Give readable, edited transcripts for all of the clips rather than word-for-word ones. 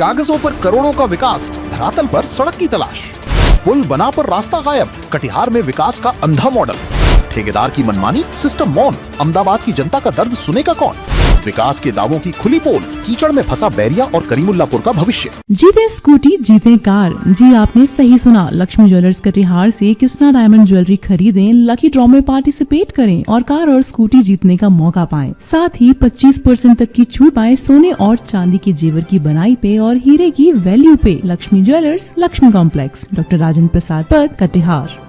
कागजों पर करोड़ों का विकास, धरातल पर सड़क की तलाश। पुल बना पर रास्ता गायब, कटिहार में विकास का अंधा मॉडल। ठेकेदार की मनमानी, सिस्टम मौन, अहमदाबाद की जनता का दर्द सुनेगा कौन? विकास के दावों की खुली पोल, कीचड़ में फंसा बैरिया और करीमुल्लापुर का भविष्य। जीते स्कूटी जीते कार। जी आपने सही सुना, लक्ष्मी ज्वेलर्स कटिहार से कृष्णा डायमंड ज्वेलरी खरीदें, लकी ड्रॉ में पार्टिसिपेट करें और कार और स्कूटी जीतने का मौका पाएं। साथ ही 25% तक की छूट पाएं सोने और चांदी के जेवर की बनाई पे और हीरे की वैल्यू पे। Lakshmi jewellers, Lakshmi complex, doctor Rajendra Prasad Path, Katihar.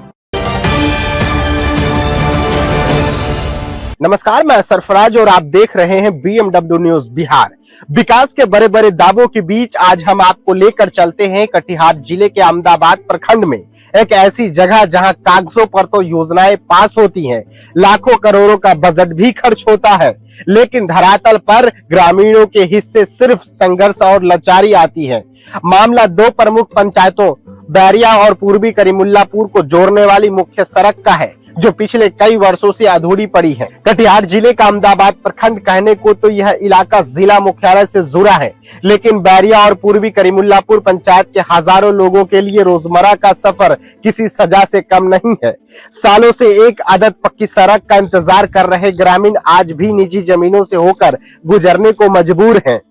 नमस्कार, मैं सरफराज और आप देख रहे हैं BMW न्यूज बिहार। विकास के बड़े बड़े दावों के बीच आज हम आपको लेकर चलते हैं कटिहार जिले के अहमदाबाद प्रखंड में, एक ऐसी जगह जहां कागजों पर तो योजनाएं पास होती हैं, लाखों करोड़ों का बजट भी खर्च होता है, लेकिन धरातल पर ग्रामीणों के हिस्से सिर्फ संघर्ष और लाचारी आती है। मामला दो प्रमुख पंचायतों बैरिया और पूर्वी करीमुल्लापुर को जोड़ने वाली मुख्य सड़क का है, जो पिछले कई वर्षों से अधूरी पड़ी है। कटिहार जिले का अहमदाबाद प्रखंड कहने को तो यह इलाका जिला मुख्यालय से जुड़ा है, लेकिन बैरिया और पूर्वी करीमुल्लापुर पंचायत के हजारों लोगों के लिए रोजमर्रा का सफर किसी सजा से कम नहीं है। सालों से एक आदत पक्की सड़क का इंतजार कर रहे ग्रामीण आज भी निजी जमीनों से होकर गुजरने को मजबूर हैं।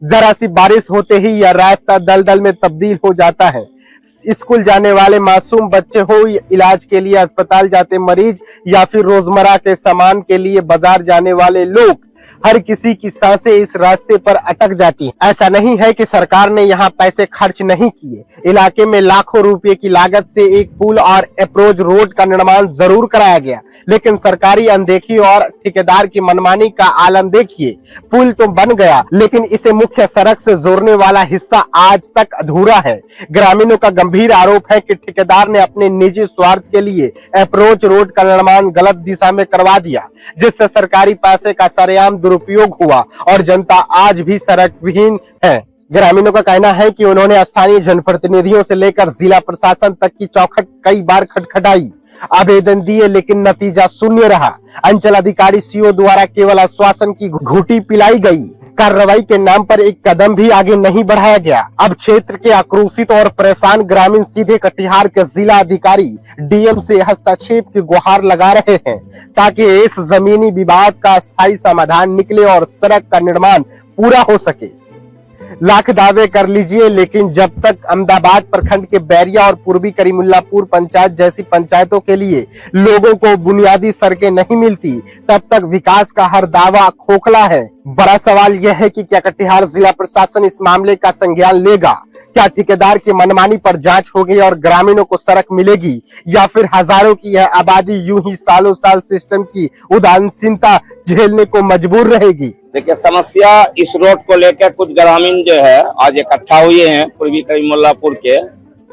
जरा सी बारिश होते ही यह रास्ता दलदल में तब्दील हो जाता है। स्कूल जाने वाले मासूम बच्चे हो, इलाज के लिए अस्पताल जाते मरीज या फिर रोजमर्रा के सामान के लिए बाजार जाने वाले लोग, हर किसी की सांसें इस रास्ते पर अटक जाती हैं। ऐसा नहीं है कि सरकार ने यहाँ पैसे खर्च नहीं किए। इलाके में लाखों रुपए की लागत से एक पुल और अप्रोच रोड का निर्माण जरूर कराया गया, लेकिन सरकारी अनदेखी और ठेकेदार की मनमानी का आलम देखिए। पुल तो बन गया, लेकिन इसे मुख्य सड़क से जोड़ने वाला हिस्सा आज तक अधूरा है। ग्रामीणों का गंभीर आरोप है कि ठेकेदार ने अपने निजी स्वार्थ के लिए अप्रोच रोड का निर्माण गलत दिशा में करवा दिया, जिससे सरकारी पैसे का सरेआम दुरुपयोग हुआ और जनता आज भी सड़क विहीन है। ग्रामीणों का कहना है कि उन्होंने स्थानीय जनप्रतिनिधियों से लेकर जिला प्रशासन तक की चौखट कई बार खटखटाई, आवेदन दिए, लेकिन नतीजा शून्य रहा। अंचल अधिकारी सीओ द्वारा केवल आश्वासन की घूंटी पिलाई गई, कार्रवाई के नाम पर एक कदम भी आगे नहीं बढ़ाया गया। अब क्षेत्र के आक्रोशित और परेशान ग्रामीण सीधे कटिहार के जिला अधिकारी DM से हस्तक्षेप की गुहार लगा रहे हैं, ताकि इस जमीनी विवाद का स्थायी समाधान निकले और सड़क का निर्माण पूरा हो सके। लाख दावे कर लीजिए, लेकिन जब तक अहमदाबाद प्रखंड के बैरिया और पूर्वी करीमुल्लापुर पंचायत जैसी पंचायतों के लिए लोगों को बुनियादी सड़कें नहीं मिलती, तब तक विकास का हर दावा खोखला है। बड़ा सवाल यह है कि क्या कटिहार जिला प्रशासन इस मामले का संज्ञान लेगा? क्या ठेकेदार की मनमानी पर जांच होगी और ग्रामीणों को सड़क मिलेगी, या फिर हजारों की यह आबादी यूं ही सालों साल सिस्टम की उदासीनता झेलने को मजबूर रहेगी? देखिए, समस्या इस रोड को लेकर कुछ ग्रामीण जो है आज इकट्ठा हुए हैं पूर्वी करीमुल्लापुर के,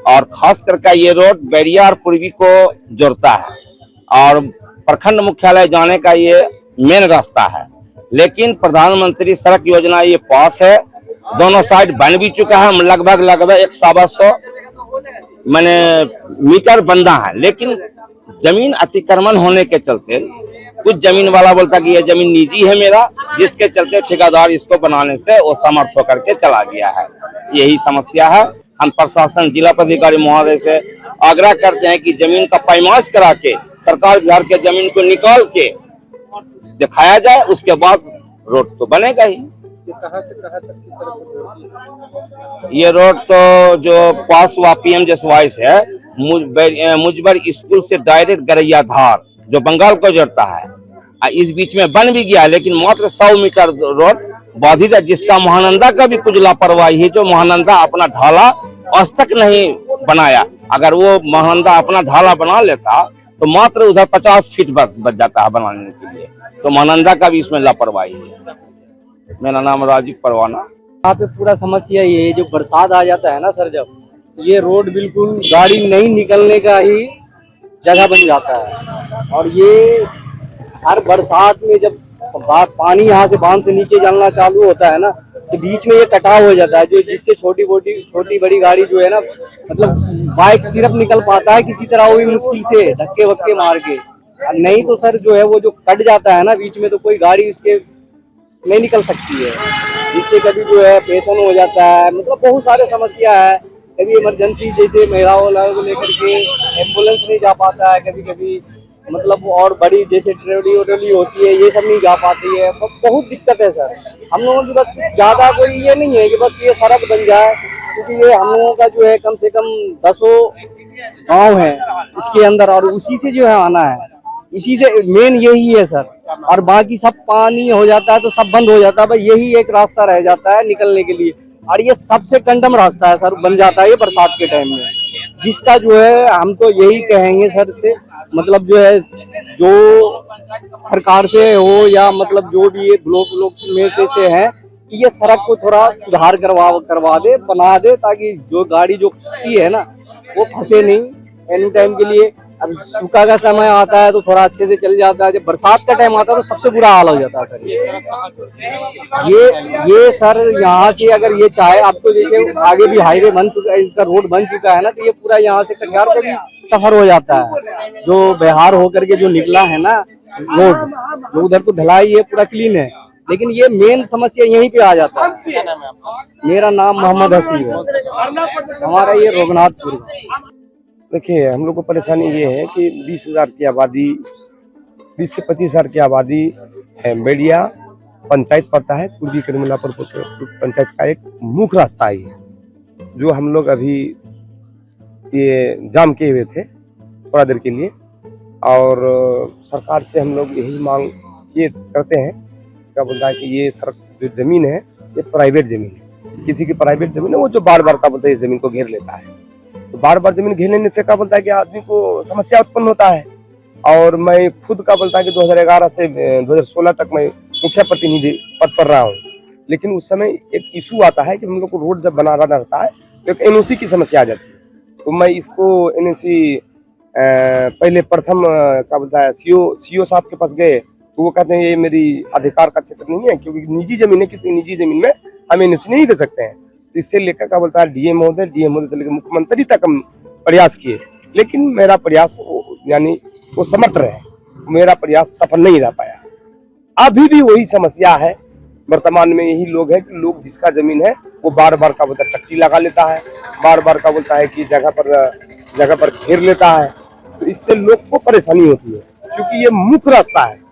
और खास करके ये रोड बैरिया और पूर्वी को जोड़ता है और प्रखंड मुख्यालय जाने का ये मेन रास्ता है। लेकिन प्रधानमंत्री सड़क योजना ये पास है, दोनों साइड बन भी चुका है, लगभग 100 मीटर बनना है, लेकिन जमीन अतिक्रमण होने के चलते कुछ जमीन वाला बोलता कि यह जमीन निजी है मेरा, जिसके चलते ठेकेदार इसको बनाने से वो समर्थ होकर के चला गया है। यही समस्या है। हम प्रशासन, जिला पदाधिकारी महोदय से आग्रह करते हैं कि जमीन का पैमाइश करा के सरकार बिहार के जमीन को निकाल के दिखाया जाए, उसके बाद रोड तो बनेगा ही। कहां से कहां तक की सड़क? ये रोड तो जो पास हुआ PMJSY है, मुजबर स्कूल से डायरेक्ट गरैया धार जो बंगाल को जोड़ता है, इस बीच में बन भी गया, लेकिन मात्र 100 मीटर रोड बाधित है, जिसका महानंदा का भी कुछ लापरवाही है। जो महानंदा अपना ढाला आज तक नहीं बनाया, अगर वो महानंदा अपना ढाला बना लेता तो मात्र उधर 50 फीट बच जाता है बनाने के लिए, तो महानंदा का भी इसमें लापरवाही है। मेरा नाम राजीव परवाना। यहाँ पे पूरा समस्या ये है, जो बरसात आ जाता है ना सर, जब ये रोड बिल्कुल गाड़ी नहीं निकलने का ही जगह बन जाता है, और ये हर बरसात में जब पानी यहाँ से बांध से नीचे जाना चालू होता है ना, तो बीच में ये कटाव हो जाता है, जो जिससे छोटी बड़ी गाड़ी जो है ना, मतलब बाइक सिर्फ निकल पाता है किसी तरह, वो भी मुश्किल से धक्के वक्के मार के, नहीं तो सर जो है वो जो कट जाता है ना बीच में, तो कोई गाड़ी उसके नहीं निकल सकती है। जिससे कभी जो है पेशेंट हो जाता है, मतलब बहुत सारे समस्या है। कभी इमरजेंसी जैसे महिलाओं को लेकर के एम्बुलेंस नहीं जा पाता है, कभी कभी मतलब और बड़ी जैसे ट्रेवली वोडली होती है ये सब नहीं जा पाती है, बहुत दिक्कत है सर। हम लोगों की बस ज्यादा कोई ये नहीं है कि बस ये सड़क बन जाए, क्योंकि ये हम लोगों का जो है कम से कम 10 गांव है इसके अंदर, और उसी से जो है आना है, इसी से मेन यही है सर। और बाकी सब पानी हो जाता है तो सब बंद हो जाता है, भाई यही एक रास्ता रह जाता है निकलने के लिए, और ये सबसे कंडम रास्ता है सर, बन जाता है ये बरसात के टाइम में। जिसका जो है हम तो यही कहेंगे सर से, मतलब जो है जो सरकार से हो या मतलब जो भी ये ब्लॉक में से है कि ये सड़क को थोड़ा सुधार करवा दे, बना दे, ताकि जो गाड़ी जो फंसती है ना वो फंसे नहीं एनी टाइम के लिए। अब सूखा का समय आता है तो थोड़ा अच्छे से चल जाता है, जब बरसात का टाइम आता है तो सबसे बुरा हाल हो जाता है सर। ये सर यहाँ से अगर ये चाहे, अब तो जैसे आगे भी हाईवे बन चुका है, इसका रोड बन चुका है ना, तो ये पूरा यहाँ से कटिहार का भी सफर हो जाता है। जो बिहार होकर के जो निकला है ना रोड, जो उधर तो ढलाई है पूरा क्लीन है, लेकिन ये मेन समस्या यहीं पे आ जाता है। मेरा नाम मोहम्मद हसीब है, हमारा ये रघुनाथपुर। देखिए, हम लोग को परेशानी ये है कि 20,000 की आबादी, 20 से 25,000 की आबादी है। बेड़िया पंचायत पड़ता है, पूर्वी करीमुल्लापुर पंचायत का एक मुख्य रास्ता है, जो हम लोग अभी ये जाम किए हुए थे थोड़ा देर के लिए। और सरकार से हम लोग यही मांग ये करते हैं, क्या बोलता है कि ये सड़क जो जमीन है ये प्राइवेट जमीन है, किसी की प्राइवेट जमीन है, वो जो बार बार का बोलता है जमीन को घेर लेता है। तो बार बार जमीन घेर लेने से क्या बोलता है कि आदमी को समस्या उत्पन्न होता है। और मैं खुद का बोलता है कि 2011 से 2016 तक मैं मुखिया प्रतिनिधि पद पर रहा हूँ, लेकिन उस समय एक इशू आता है कि हम लोग को रोड जब बनाना रहता है तो एक एनओसी की समस्या आ जाती है। तो मैं इसको एनओसी पहले प्रथम क्या बोलता है सीओ साहब के पास गए, तो वो कहते हैं ये मेरी अधिकार का क्षेत्र नहीं है, क्योंकि निजी जमीन है, किसी निजी जमीन में हम एनओसी नहीं दे सकते हैं। इससे लेकर क्या बोलता है डीएम महोदय से लेकर मुख्यमंत्री तक हम प्रयास किए, लेकिन मेरा प्रयास यानी वो समर्थ रहे, मेरा प्रयास सफल नहीं रह पाया। अभी भी वही समस्या है, वर्तमान में यही लोग है कि लोग जिसका जमीन है वो बार बार का बोलता है टट्टी लगा लेता है, बार बार का बोलता है कि जगह पर घेर लेता है। तो इससे लोग को परेशानी होती है, क्योंकि ये मुख्य रास्ता है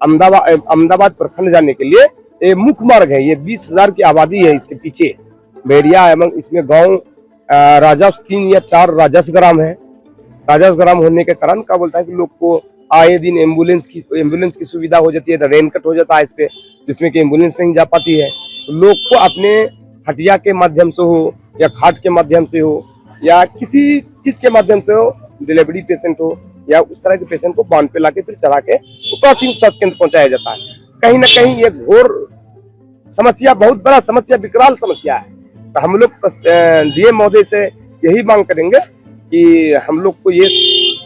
अहमदाबाद प्रखंड जाने के लिए, ये मुख्य मार्ग है। ये 20,000 की आबादी है इसके पीछे बेड़िया, एवं इसमें गांव राजस्व 3 या 4 राजस्व ग्राम है। राजस्व ग्राम होने के कारण क्या बोलता है कि लोग को आए दिन एम्बुलेंस की सुविधा हो जाती है, तो रेनकट हो जाता है इस पे, जिसमें कि एम्बुलेंस नहीं जा पाती है। तो लोग को अपने हटिया के माध्यम से हो या खाट के माध्यम से हो या किसी चीज के माध्यम से हो, डिलीवरी पेशेंट हो या उस तरह के पेशेंट को बांध पे लाके फिर चढ़ा के प्राथमिक स्वास्थ्य केंद्र पहुंचाया जाता है। कहीं ना कहीं ये घोर समस्या, बहुत बड़ा समस्या, विकराल समस्या है। तो हम लोग डीएम महोदय से यही मांग करेंगे कि हम लोग को ये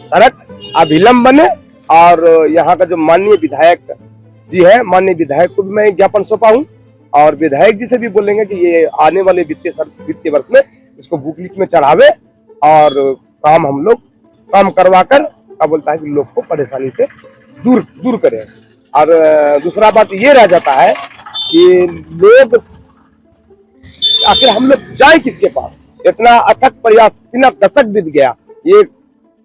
सड़क अविलंब बने, और यहाँ का जो माननीय विधायक जी है, माननीय विधायक को भी मैं ज्ञापन सौंपा हूँ, और विधायक जी से भी बोलेंगे कि ये आने वाले वित्तीय वर्ष में इसको बुकलिट में चढ़ावे और काम करवा कर क्या बोलता है कि लोग को परेशानी से दूर करें। और दूसरा बात ये रह जाता है कि लोग आखिर हम लोग जाए किसके पास, इतना अथक प्रयास, इतना दशक बीत गया, ये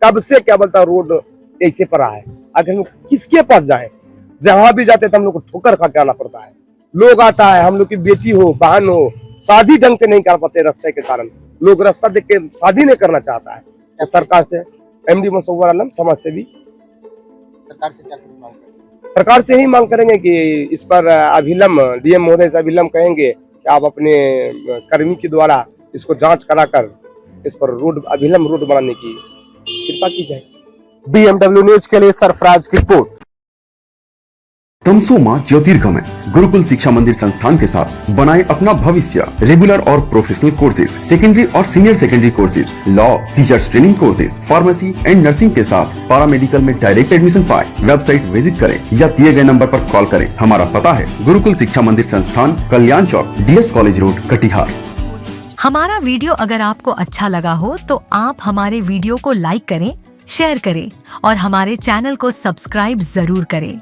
कब से क्या बोलता है रोड ऐसे पड़ा है, आखिर हम लोग किसके पास जाए। जहां भी जाते तो हम लोग को ठोकर खा के आना पड़ता है। लोग आता है, हम लोग की बेटी हो, बहन हो, शादी ढंग से नहीं कर पाते रास्ते के कारण, लोग रास्ता देख के शादी नहीं करना चाहता है। तो सरकार से एमडी मुसव्वर आलम समाज से भी सरकार से ही मांग करेंगे कि इस पर अभिलंब, डीएम महोदय से अभिलंब कहेंगे कि आप अपने कर्मी के द्वारा इसको जांच कराकर इस पर अभिलंब रोड बनाने की कृपा की जाए। बीएमडब्ल्यू न्यूज के लिए सरफराज की रिपोर्ट। तमसोमा ज्योतिर्गमय गुरुकुल शिक्षा मंदिर संस्थान के साथ बनाए अपना भविष्य। रेगुलर और प्रोफेशनल कोर्सेज, सेकेंडरी और senior secondary courses, law, teachers training courses, pharmacy and nursing के साथ पैरामेडिकल में डायरेक्ट एडमिशन पाए। वेबसाइट विजिट करें या दिए गए नंबर पर कॉल करें। हमारा पता है गुरुकुल शिक्षा मंदिर संस्थान, कल्याण चौक, DS कॉलेज रोड, कटिहार। हमारा वीडियो अगर आपको अच्छा लगा हो तो आप हमारे वीडियो को लाइक करें, शेयर करें और हमारे चैनल को सब्सक्राइब जरूर करें।